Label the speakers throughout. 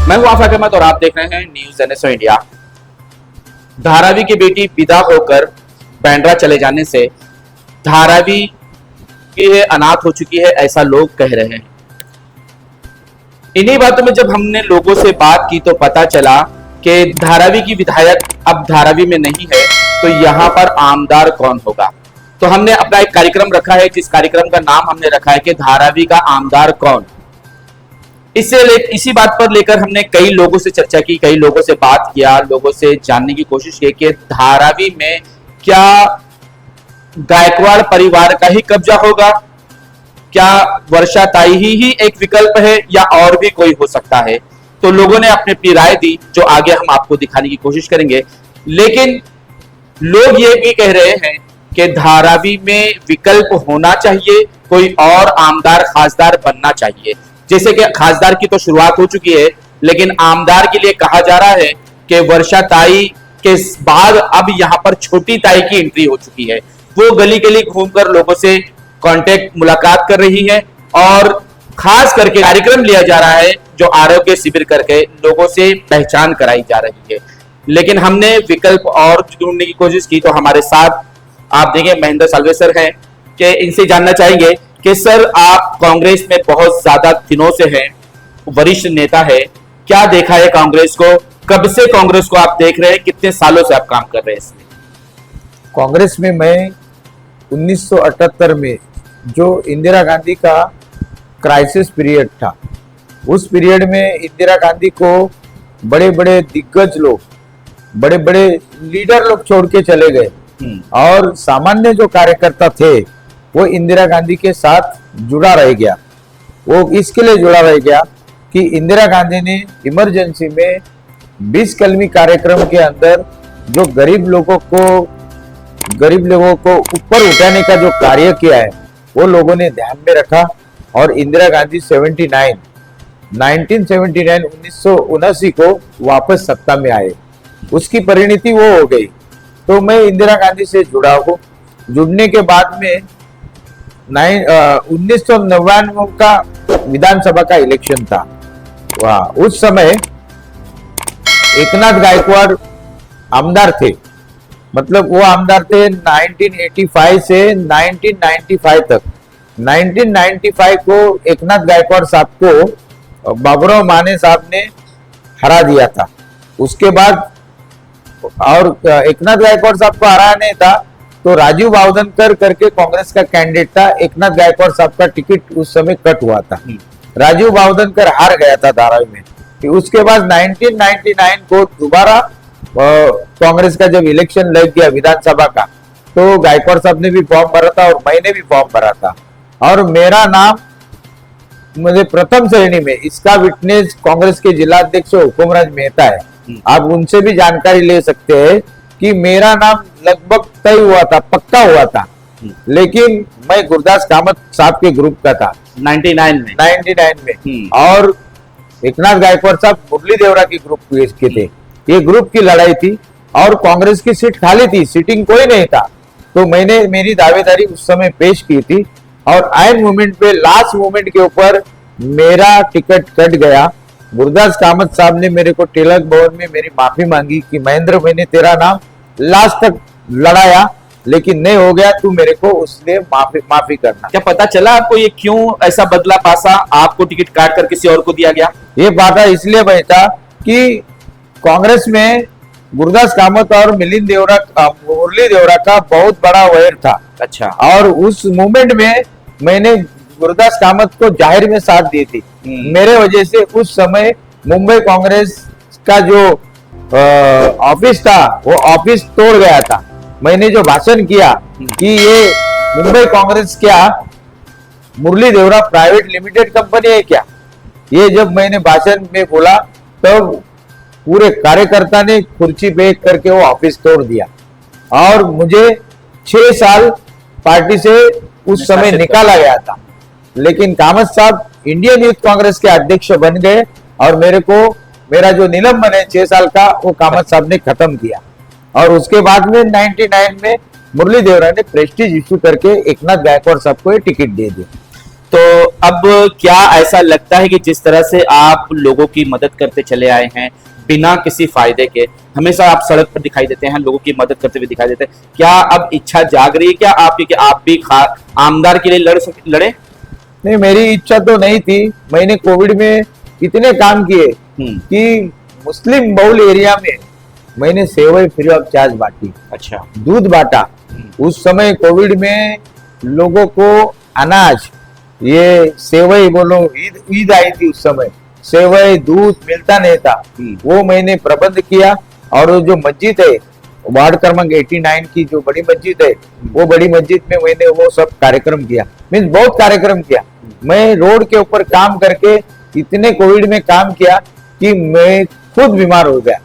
Speaker 1: मैं हूं आफाक अहमद और आप देख रहे हैं न्यूज एनएसओ इंडिया। धारावी की बेटी विदा होकर बैंड्रा चले जाने से धारावी की अनाथ हो चुकी है, ऐसा लोग कह रहे हैं। इन्हीं बातों में जब हमने लोगों से बात की तो पता चला कि धारावी की विधायक अब धारावी में नहीं है, तो यहाँ पर आमदार कौन होगा। तो हमने अपना एक कार्यक्रम रखा है, जिस कार्यक्रम का नाम हमने रखा है कि धारावी का आमदार कौन। इसी बात पर लेकर हमने कई लोगों से चर्चा की, कई लोगों से बात किया, लोगों से जानने की कोशिश की कि धारावी में क्या गायकवाड़ परिवार का ही कब्जा होगा, क्या वर्षा ताई ही एक विकल्प है या और भी कोई हो सकता है। तो लोगों ने अपनी अपनी राय दी, जो आगे हम आपको दिखाने की कोशिश करेंगे। लेकिन लोग ये भी कह रहे हैं कि धारावी में विकल्प होना चाहिए, कोई और आमदार खासदार बनना चाहिए। जैसे कि खासदार की तो शुरुआत हो चुकी है, लेकिन आमदार के लिए कहा जा रहा है कि वर्षा ताई के बाद अब यहां पर छोटी ताई की एंट्री हो चुकी है। वो गली गली घूमकर लोगों से कांटेक्ट मुलाकात कर रही है और खास करके कार्यक्रम लिया जा रहा है जो आरोग्य शिविर करके लोगों से पहचान कराई जा रही है। लेकिन हमने विकल्प और ढूंढने की कोशिश की, तो हमारे साथ आप देखें महेंद्र सालवे सर हैं कि इनसे जानना चाहेंगे कि सर आप कांग्रेस में बहुत ज्यादा दिनों से हैं, वरिष्ठ नेता है, क्या देखा है कांग्रेस को, कब से कांग्रेस को आप देख रहे हैं, कितने सालों से आप काम कर रहे हैं इसमें।
Speaker 2: कांग्रेस में मैं 1978 में जो इंदिरा गांधी का क्राइसिस पीरियड था, उस पीरियड में इंदिरा गांधी को बड़े बड़े दिग्गज लोग, बड़े बड़े लीडर लोग छोड़ के चले गए और सामान्य जो कार्यकर्ता थे वो इंदिरा गांधी के साथ जुड़ा रह गया। वो इसके लिए जुड़ा रह गया कि इंदिरा गांधी ने इमरजेंसी में 20 कलमी कार्यक्रम के अंदर जो गरीब लोगों को ऊपर उठाने का जो कार्य किया है वो लोगों ने ध्यान में रखा। और इंदिरा गांधी 1979 को वापस सत्ता में आए, उसकी परिणति वो हो गई। तो मैं इंदिरा गांधी से जुड़ा हूँ। जुड़ने के बाद में 1999 का विधानसभा का इलेक्शन था। वाह, उस समय एकनाथ गायकवाड़ आमदार थे, मतलब वो आमदार थे 1985 से 1995 तक। 1995 को एकनाथ गायकवाड़ साहब को बाबूराव माने साहब ने हरा दिया था। उसके बाद और एकनाथ गायकवाड़ साहब को हरा नहीं था तो राजीव बावधनकर करके कांग्रेस का कैंडिडेट था। एकनाथ गायकवाड़ साहब का टिकट उस समय कट हुआ था, राजीव बावधनकर हार गया था धारावी में। उसके बाद 1999 को दोबारा कांग्रेस का जब इलेक्शन लग गया विधानसभा का, तो गायकवाड़ साहब ने भी फॉर्म भरा था और मैंने भी फॉर्म भरा था। और मेरा नाम मुझे प्रथम श्रेणी में, इसका विटनेस कांग्रेस के जिला अध्यक्ष हुकुमराज मेहता है, आप उनसे भी जानकारी ले सकते हैं कि मेरा नाम लगभग तय हुआ था, पक्का हुआ था। लेकिन मैं गुरदास कामत साहब के ग्रुप का था 99 में और एकनाथ गायकवाड़ साहब मुरली देवरा के ग्रुप के थे। ये ग्रुप की लड़ाई थी और कांग्रेस की सीट खाली थी, सीटिंग कोई नहीं था। तो मैंने मेरी दावेदारी उस समय पेश की थी और आयन मूवमेंट पे लास्ट मूवमेंट के ऊपर मेरा टिकट कट गया। गुरदास कामत साहब ने मेरे को तिलक भवन में मेरी माफी मांगी कि महेंद्र, मैंने तेरा नाम लास्ट तक लड़ाया लेकिन नहीं हो गया, तू मेरे को उसलिए माफी करना।
Speaker 1: क्या पता चला आपको ये क्यों ऐसा बदला पासा, आपको टिकट काट कर किसी और को दिया गया?
Speaker 2: ये बात इसलिए बैठा कि कांग्रेस में गुरदास कामत और मुरली देवरा का बहुत बड़ा वैर था।
Speaker 1: अच्छा।
Speaker 2: और उस मूवमेंट में मैंने गुरदास कामत को जाहिर में साथ दी थी। मेरे वजह से उस समय मुंबई कांग्रेस का जो ऑफिस था वो ऑफिस तोड़ गया था। मैंने जो भाषण किया कि ये मुंबई कांग्रेस क्या मुरली देवरा प्राइवेट लिमिटेड कंपनी है क्या, ये जब मैंने भाषण में बोला तो पूरे कार्यकर्ता ने कुर्सी फेंक करके वो ऑफिस तोड़ दिया और मुझे 6 साल पार्टी से उस समय निकाला गया था। लेकिन कामत साहब इंडियन यूथ कांग्रेस के अध्यक्ष बन गए और मेरा जो निलंबन है 6 साल का वो कामत साहब ने खत्म किया। और उसके बाद में 99 में मुरली देवरा ने प्रेस्टीज इश्यू करके एकनाथ गायकवाड़ साहब को टिकट दे दिया।
Speaker 1: तो अब क्या ऐसा लगता है कि जिस तरह से आप लोगों की मदद करते चले आए हैं बिना किसी फायदे के, हमेशा आप सड़क पर दिखाई देते हैं, लोगों की मदद करते हुए दिखाई देते हैं, क्या अब इच्छा जाग रही है क्या आपकी कि आप भी आमदार के लिए लड़े?
Speaker 2: नहीं, मेरी इच्छा तो नहीं थी। मैंने कोविड में इतने काम किए कि मुस्लिम बहुल एरिया में मैंने सेवई फ्री ऑफ चार्ज बांटी,
Speaker 1: अच्छा,
Speaker 2: दूध बांटा। उस समय कोविड में लोगों को अनाज, ये सेवई बोलो, ईद आई थी उस समय, सेवई दूध मिलता नहीं था, वो मैंने प्रबंध किया। और वो जो मस्जिद है वार्ड क्रमांक 89 की जो बड़ी मस्जिद है, वो बड़ी मस्जिद में मैंने वो सब कार्यक्रम किया, मीन्स बहुत कार्यक्रम किया। मैं रोड के ऊपर काम करके इतने कोविड में काम किया कि मैं खुद बीमार हो गया।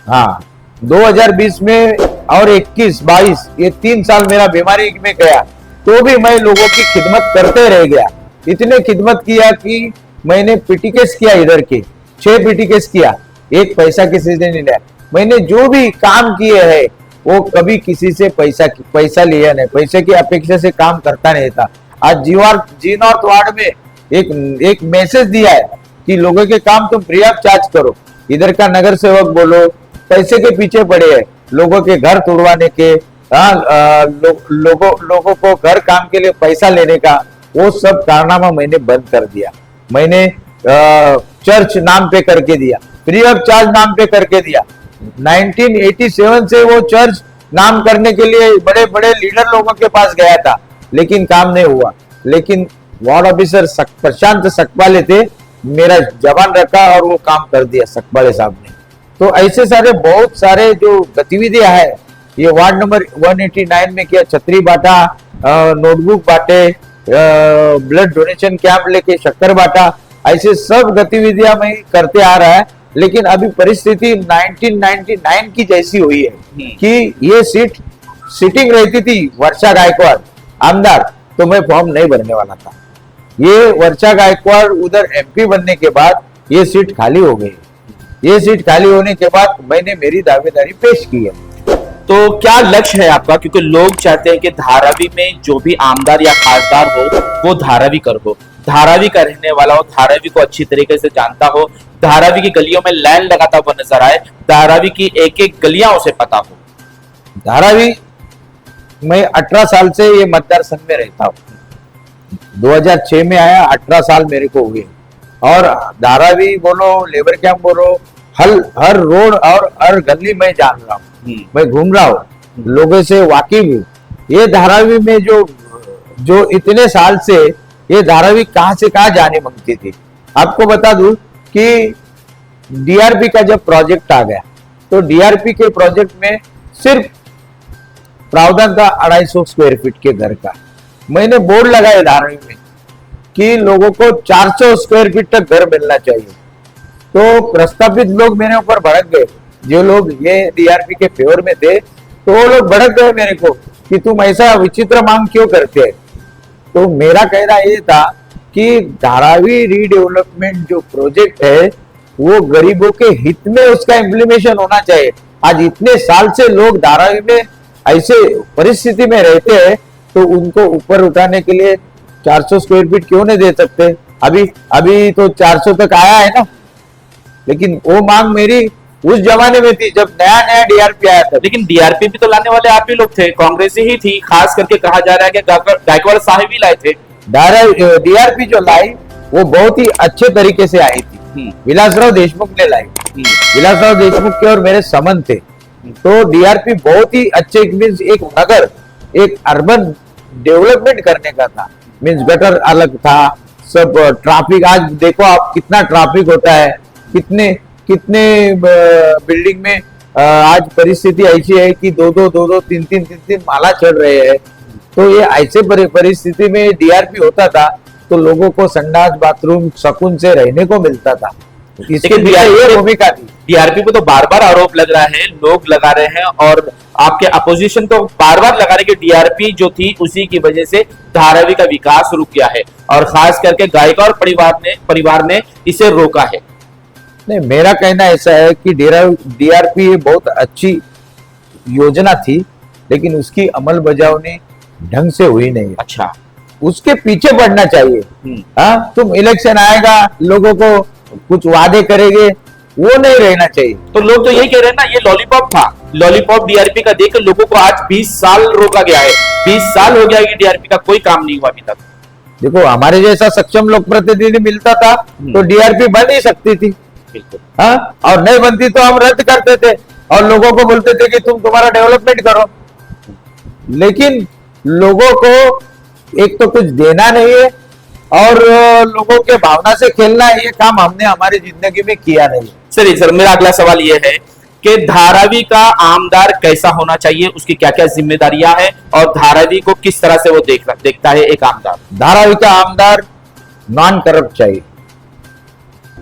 Speaker 2: हाँ, 2020 में और 21-22 ये 3 साल मेरा बीमारी में गया, तो भी मैं लोगों की खिदमत करते रह गया। इतने खिदमत किया कि मैंने पीटीकेस किया, इधर के 6 पीटीकेस किया, एक पैसा किसी से नहीं लिया। मैंने जो भी काम किए हैं वो कभी किसी से पैसा लिया नहीं, पैसे की अपेक्षा से काम करता नहीं था। आज जी नॉर्थ वार्ड में एक मैसेज दिया है कि लोगों के काम तुम फ्री ऑफ चार्ज करो। इधर का नगर सेवक बोलो पैसे के पीछे पड़े हैं, लोगों के घर तोड़वाने के, लोगों को घर काम के लिए पैसा लेने का, वो सब कारनामा मैंने बंद कर दिया। मैंने चर्च नाम पे करके दिया, फ्री ऑफ चार्ज नाम पे करके दिया। 1987 से वो चर्च नाम करने के लिए बड़े बड़े लीडर लोगों के पास गया था, लेकिन काम नहीं हुआ। लेकिन वार्ड ऑफिसर प्रशांत सकपाले थे, मेरा जवान रखा और वो काम कर दिया सकपाले साहब ने। तो ऐसे सारे बहुत सारे जो गतिविधियां है, ये वार्ड नंबर 189 में किया, छतरी बांटा, नोटबुक बांटे, ब्लड डोनेशन कैंप लेके शक्कर बांटा, ऐसे सब गतिविधियां मैं करते आ रहा है। लेकिन अभी परिस्थिति 1999 की जैसी हुई है कि ये सिटिंग रहती थी वर्षा गायकवाड़ आमदार, तो मैं फॉर्म नहीं भरने वाला था। ये वर्षा गायकवाड़ उधर एमपी बनने के बाद ये सीट खाली हो गई। ये सीट खाली होने के बाद मैंने मेरी दावेदारी पेश की है।
Speaker 1: तो क्या लक्ष्य है आपका? क्योंकि लोग चाहते हैं कि धारावी में जो भी आमदार या खासदार हो वो धारावी कर हो, धारावी का रहने वाला हो, धारावी को अच्छी तरीके से जानता हो, धारावी की गलियों में लाइन लगाता हुआ नजर आए, धारावी की एक एक गलियां उसे पता हो।
Speaker 2: धारावी, मैं 18 साल से ये मतदार संघ में रहता हूँ। 2006 में आया, 18 साल मेरे को हुए। और धारावी बोलो, लेबर कैंप बोलो, हर रोड और हर गली में जान रहा हूँ, मैं घूम रहा हूँ, लोगों से वाकिफ हूँ। ये धारावी में जो इतने साल से ये धारावी कहां से कहां जाने मांगती थी। आपको बता दूं कि डीआरपी का जब प्रोजेक्ट आ गया, तो डीआरपी के प्रोजेक्ट में सिर्फ प्रावधान था 250 स्क्वायर फीट के घर का। मैंने बोर्ड लगाया धारावी में कि लोगों को 400 स्क्वायर फीट तक घर मिलना चाहिए। तो प्रस्तावित लोग मेरे ऊपर भड़क गए, जो लोग ये डीआरपी के फेवर में थे, तो वो लोग भड़क गए मेरे को कि तुम ऐसा विचित्र मांग क्यों करते हैं। तो मेरा कहना ये था कि धारावी रीडेवलपमेंट जो प्रोजेक्ट है वो गरीबों के हित में उसका इम्प्लीमेशन होना चाहिए। आज इतने साल से लोग धारावी में ऐसे परिस्थिति में रहते हैं, तो उनको ऊपर उठाने के लिए 400 स्क्वायर फीट क्यों नहीं दे सकते। अभी तो 400 तक आया है ना, लेकिन वो मांग मेरी उस जमाने में थी जब नया डीआरपी आया था।
Speaker 1: लेकिन डीआरपी भी तो लाने वाले आप ही लोग थे, कांग्रेस ही थी, खास करके कहा जा रहा है कि गायकवाड़ साहब ही लाए थे।
Speaker 2: डीआरपी जो लाई वो बहुत ही अच्छे तरीके से आई थी, विलासराव देशमुख ने लाई। विलासराव देशमुख के और मेरे संबंध थे, तो डीआरपी बहुत ही अच्छे, मीन्स एक नगर, एक अर्बन डेवलपमेंट करने का था। मीन्स गटर अलग था, सब ट्रैफिक, आज देखो आप कितना ट्रैफिक होता है, कितने बिल्डिंग में आज परिस्थिति ऐसी है कि दो तीन माला चढ़ रहे हैं। तो ये ऐसे परिस्थिति में डीआरपी होता था तो लोगों को संडास बाथरूम सुकून से रहने को मिलता था। इसके ये भूमिका थी।
Speaker 1: डीआरपी पे तो बार बार आरोप लग रहा है, लोग लगा रहे हैं, और आपके अपोजिशन तो बार बार लगा रहे कि डीआरपी जो थी उसी की वजह से धारावी का विकास रुक गया है, और खास करके गायकवाड़ परिवार ने इसे रोका है।
Speaker 2: नहीं, मेरा कहना ऐसा है कि डीआरपी बहुत अच्छी योजना थी, लेकिन उसकी अमल बजावनी ढंग से हुई नहीं।
Speaker 1: अच्छा,
Speaker 2: उसके पीछे बढ़ना चाहिए। हाँ, तुम इलेक्शन आएगा, लोगों को कुछ वादे करेंगे, वो नहीं रहना चाहिए।
Speaker 1: तो लोग तो यही कह रहे हैं ना, ये लॉलीपॉप था, लॉलीपॉप डीआरपी का देकर लोगों को आज 20 साल रोका गया है। 20 साल हो गया कि डीआरपी का कोई काम नहीं हुआ अभी तक।
Speaker 2: देखो, हमारे जैसा सक्षम लोक प्रतिनिधि मिलता था तो डीआरपी बन ही सकती थी।
Speaker 1: बिल्कुल।
Speaker 2: हाँ, और नहीं बनती तो हम रद्द करते थे और लोगों को बोलते थे कि तुम तुम्हारा डेवलपमेंट करो। लेकिन लोगों को एक तो कुछ देना नहीं है और लोगों के भावना से खेलना है, ये काम हमने हमारी जिंदगी में किया नहीं।
Speaker 1: चलिए सर, मेरा अगला सवाल ये है कि धारावी का आमदार कैसा होना चाहिए, उसकी क्या क्या जिम्मेदारियां हैं और धारावी को किस तरह से वो देखता है एक आमदार।
Speaker 2: धारावी का आमदार नॉन करप्ट चाहिए।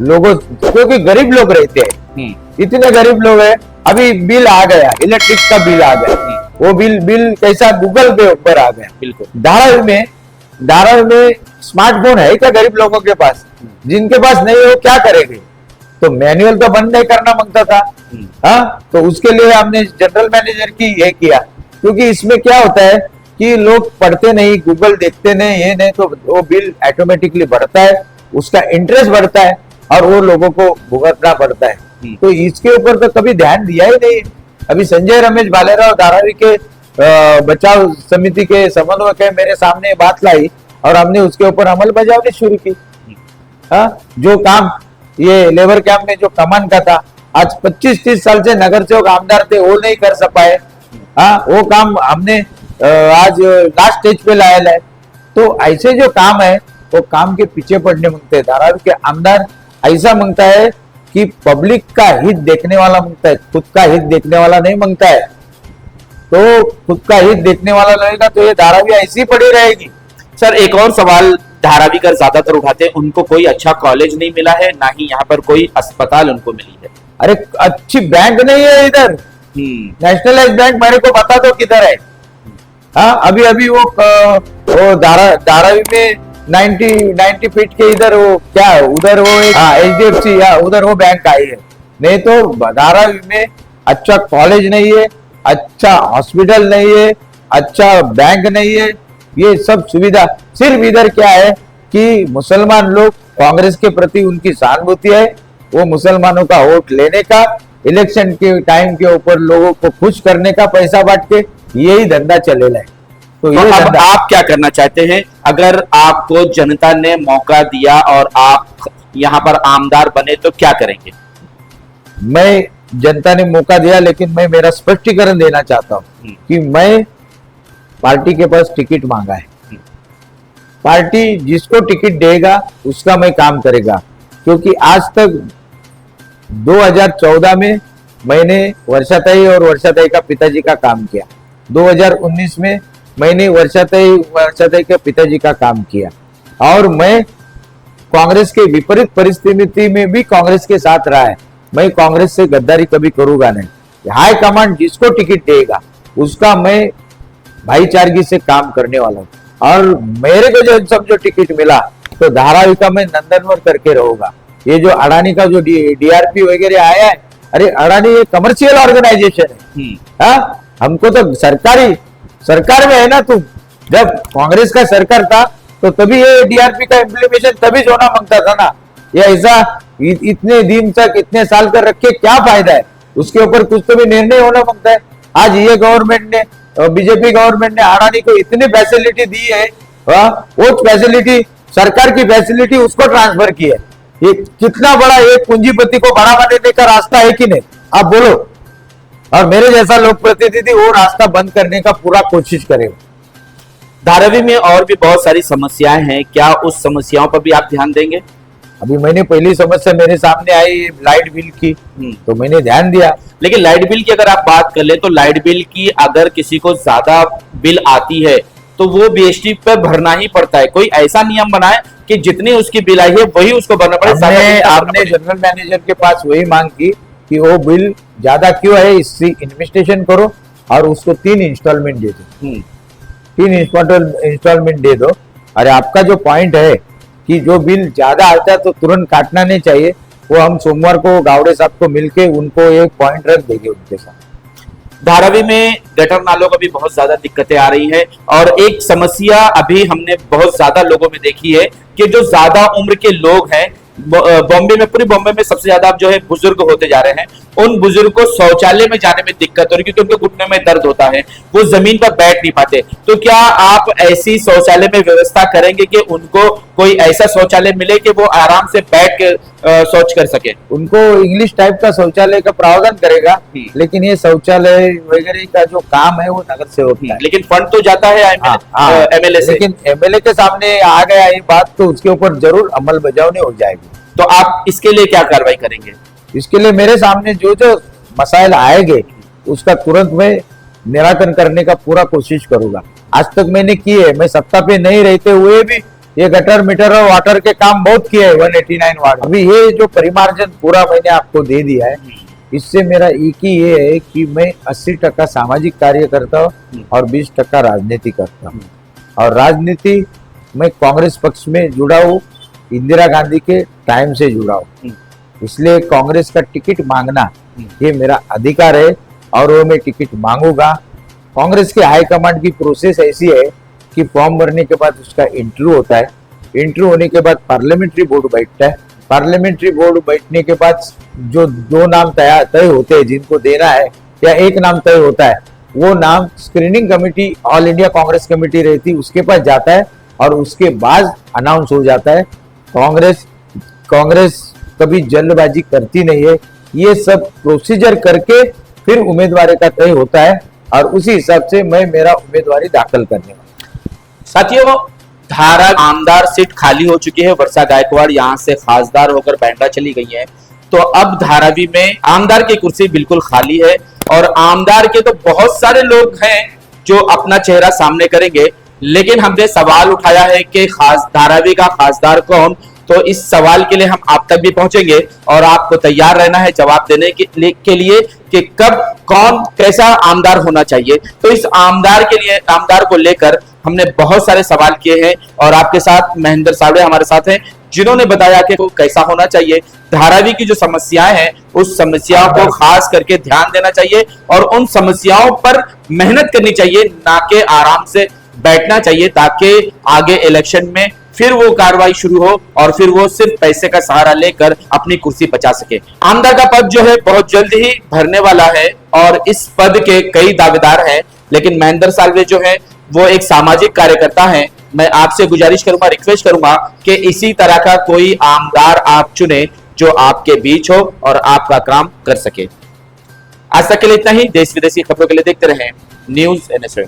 Speaker 2: लोगों, क्योंकि गरीब लोग रहते हैं, इतने गरीब लोग हैं। अभी बिल आ गया, इलेक्ट्रिक का बिल आ गया, वो बिल कैसा गूगल पे ऊपर आ गया।
Speaker 1: बिल्कुल।
Speaker 2: धारावी में स्मार्टफोन है क्या गरीब लोगों के पास? जिनके पास नहीं हो क्या करेंगे? तो मैनुअल तो बंद नहीं करना मांगता था। हाँ, तो उसके लिए हमने जनरल मैनेजर की ये किया, क्योंकि इसमें क्या होता है कि लोग पढ़ते नहीं, गूगल देखते नहीं, ये नहीं, तो वो बिल ऑटोमेटिकली बढ़ता है, उसका इंटरेस्ट बढ़ता है और वो लोगों को भुगतना पड़ता है। तो इसके ऊपर तो कभी ध्यान दिया ही नहीं। अभी संजय रमेश भालेराव धारावी के बचाव समिति के समन्वयक मेरे सामने बात लाई और हमने उसके ऊपर अमल बजावनी शुरू की। हाँ, जो काम ये लेबर कैंप में जो कमान का था, आज 25-30 साल से नगर सेवक आमदार थे, वो नहीं कर पाए। हाँ, वो काम हमने आज लास्ट स्टेज पे लाया है। तो ऐसे जो काम है वो काम के पीछे पड़ने मांगते हैं। धारावी के आमदार ऐसा मांगता है कि पब्लिक का हित देखने वाला मांगता है, खुद का हित देखने वाला नहीं मांगता है। तो खुद का हित देखने वाला रहेगा तो ये धारावी ऐसी पड़ी रहेगी।
Speaker 1: सर, एक और सवाल धारावी का ज्यादातर उठाते हैं, उनको कोई अच्छा कॉलेज नहीं मिला है, ना ही यहाँ पर कोई अस्पताल उनको मिली है।
Speaker 2: अरे, अच्छी बैंक नहीं है इधर। नेशनलाइज बैंक मेरे को बता दो किधर है। हाँ, अभी वो धारावी में 90 फीट के इधर वो क्या है, उधर वो HDFC या उधर वो बैंक आई है। नहीं तो धारावी में अच्छा कॉलेज नहीं है, अच्छा हॉस्पिटल नहीं है, अच्छा बैंक नहीं है। ये सब सुविधा सिर्फ इधर क्या है कि मुसलमान लोग कांग्रेस के प्रति उनकी सहानुभूति है, वो मुसलमानों का वोट लेने का, इलेक्शन के टाइम के ऊपर लोगों को खुश करने का, पैसा बांट के, यही धंधा चलेला है। तो ये
Speaker 1: अब आप क्या करना चाहते हैं? अगर आपको जनता ने मौका दिया और आप यहाँ पर आमदार बने तो क्या करेंगे?
Speaker 2: मैं, जनता ने मौका दिया, लेकिन मैं मेरा स्पष्टीकरण देना चाहता हूं कि मैं पार्टी के पास टिकट मांगा है। पार्टी जिसको टिकट देगा उसका मैं काम करेगा, क्योंकि आज तक 2014 में मैंने वर्षाताई और वर्षाताई का पिताजी का काम किया। 2019 में मैंने वर्षाताई के पिताजी का काम किया और मैं कांग्रेस के विपरीत परिस्थिति में भी कांग्रेस के साथ रहा है। मैं कांग्रेस से गद्दारी कभी करूंगा नहीं। हाई कमांड जिसको टिकट देगा उसका मैं भाईचारगी से काम करने वाला हूँ। और मेरे को जो टिकट मिला तो धारावी का मैं नंदनवर करके रहूंगा। ये जो अडानी का जो डीआरपी वगैरह आया है, अरे अडानी ये कमर्शियल ऑर्गेनाइजेशन है। हाँ, हमको तो सरकार में है ना। तुम जब कांग्रेस का सरकार था तो तभी ये डीआरपी का इम्प्लीमेशन तभी होना मांगता था ना। ये ऐसा इतने दिन तक, इतने साल कर रख के क्या फायदा है? उसके ऊपर कुछ तो भी निर्णय होना मांगता है। आज ये गवर्नमेंट ने, बीजेपी गवर्नमेंट ने अडानी को इतनी फैसिलिटी दी है, वो फैसिलिटी, सरकार की फैसिलिटी उसको ट्रांसफर की है। ये कितना बड़ा एक पूंजीपति को बढ़ावा देने का रास्ता है कि नहीं, आप बोलो। और मेरे जैसा लोक प्रतिनिधि वो रास्ता बंद करने का पूरा कोशिश करेगा।
Speaker 1: धारावी में और भी बहुत सारी समस्याएं हैं, क्या उस समस्याओं पर भी आप ध्यान देंगे?
Speaker 2: अभी मैंने पहली समस्या मेरे सामने आई लाइट बिल की, तो मैंने ध्यान दिया।
Speaker 1: लेकिन लाइट बिल की अगर आप बात कर ले तो लाइट बिल की अगर किसी को ज्यादा बिल आती है तो वो बीएसटी पे भरना ही पड़ता है। कोई ऐसा नियम बनाए कि जितनी उसकी बिल आई है वही उसको भरना पड़े।
Speaker 2: आपने जनरल मैनेजर के पास वही मांग की कि वो बिल ज्यादा क्यों है, इससे इन्वेस्टिगेशन करो और उसको 3 इंस्टॉलमेंट दे दो। 3 इंस्टॉलमेंट दे दो। अरे आपका जो पॉइंट है कि जो बिल ज्यादा आता है तो तुरंत काटना नहीं चाहिए, वो हम सोमवार को गावड़े साहब को मिलके उनको एक पॉइंट रख देंगे उनके साथ।
Speaker 1: धारावी में गटर नालों का भी बहुत ज्यादा दिक्कतें आ रही है और एक समस्या अभी हमने बहुत ज्यादा लोगों में देखी है कि जो ज्यादा उम्र के लोग हैं, बॉम्बे में, पूरी बॉम्बे में सबसे ज्यादा अब जो है बुजुर्ग होते जा रहे हैं, उन बुजुर्ग को शौचालय में जाने में दिक्कत हो रही है क्योंकि उनके घुटने में दर्द होता है, वो जमीन पर बैठ नहीं पाते। तो क्या आप ऐसी शौचालय में व्यवस्था करेंगे कि उनको कोई ऐसा शौचालय मिले कि वो आराम से बैठ के शौच कर सके?
Speaker 2: उनको इंग्लिश टाइप का शौचालय का प्रावधान करेगा, लेकिन ये शौचालय वगैरह का जो काम है वो नगर से होता है।
Speaker 1: लेकिन फंड तो जाता है एमएलए से।
Speaker 2: लेकिन एमएलए के सामने आ गया ये बात, तो उसके ऊपर जरूर अमल बजावनी हो जाएगी।
Speaker 1: तो आप इसके लिए क्या कार्रवाई करेंगे?
Speaker 2: इसके लिए मेरे सामने जो जो मसाइल आएंगे उसका तुरंत मैं निराकरण करने का पूरा कोशिश करूंगा। आज तक मैंने किए, मैं सत्ता पे नहीं रहते हुए भी ये गटर मीटर और वाटर के काम बहुत किए हैं 189 वार्ड। अभी ये जो परिमार्जन पूरा मैंने आपको दे दिया है, इससे मेरा एक ही ये है कि मैं 80% सामाजिक कार्य करता हूँ और 20% राजनीति करता हूँ। और राजनीति मैं कांग्रेस पक्ष में जुड़ा हूँ, इंदिरा गांधी के टाइम से जुड़ा हूँ, इसलिए कांग्रेस का टिकट मांगना ये मेरा अधिकार है और वो मैं टिकट मांगूंगा। कांग्रेस के हाईकमांड की प्रोसेस ऐसी है कि फॉर्म भरने के बाद उसका इंटरव्यू होता है, इंटरव्यू होने के बाद पार्लियामेंट्री बोर्ड बैठता है, पार्लियामेंट्री बोर्ड बैठने के बाद जो 2 नाम तय होते हैं जिनको देना है या एक नाम तय होता है, वो नाम screening committee all India Congress committee रहती है, उसके पास जाता है और उसके बाद अनाउंस हो जाता है। कांग्रेस कभी जल्दबाजी करती नहीं है, ये सब प्रोसीजर करके फिर उम्मीदवार का तय होता है और उसी हिसाब से मैं मेरा उम्मीदवारी दाखिल करने वाला।
Speaker 1: साथियों, धारा आमदार सीट खाली हो चुकी है। वर्षा गायकवाड़ यहाँ से खासदार होकर बांद्रा चली गई है, तो अब धारावी में आमदार की कुर्सी बिल्कुल खाली है और आमदार के तो बहुत सारे लोग हैं जो अपना चेहरा सामने करेंगे, लेकिन हमने सवाल उठाया है कि खास धारावी का खासदार कौन। तो इस सवाल के लिए हम आप तक भी पहुंचेंगे और आपको तैयार रहना है जवाब देने के लिए कि कब कौन कैसा आमदार होना चाहिए। तो इस आमदार के लिए, आमदार को लेकर हमने बहुत सारे सवाल किए हैं और आपके साथ महेंद्र सावड़े हमारे साथ हैं जिन्होंने बताया कि वो कैसा होना चाहिए। धारावी की जो समस्याएं हैं उस समस्याओं को खास करके ध्यान देना चाहिए और उन समस्याओं पर मेहनत करनी चाहिए, ना कि आराम से बैठना चाहिए, ताकि आगे इलेक्शन में फिर वो कार्रवाई शुरू हो और फिर वो सिर्फ पैसे का सहारा लेकर अपनी कुर्सी बचा सके। आमदार का पद जो है बहुत जल्द ही भरने वाला है और इस पद के कई दावेदार हैं, लेकिन महेंद्र सावड़े जो है वो एक सामाजिक कार्यकर्ता हैं। मैं आपसे गुजारिश करूंगा, रिक्वेस्ट करूंगा कि इसी तरह का कोई आमदार आप चुने जो आपके बीच हो और आपका काम कर सके। आज तक के लिए इतना ही। देश विदेश की खबरों के लिए देखते रहें न्यूज़ NS।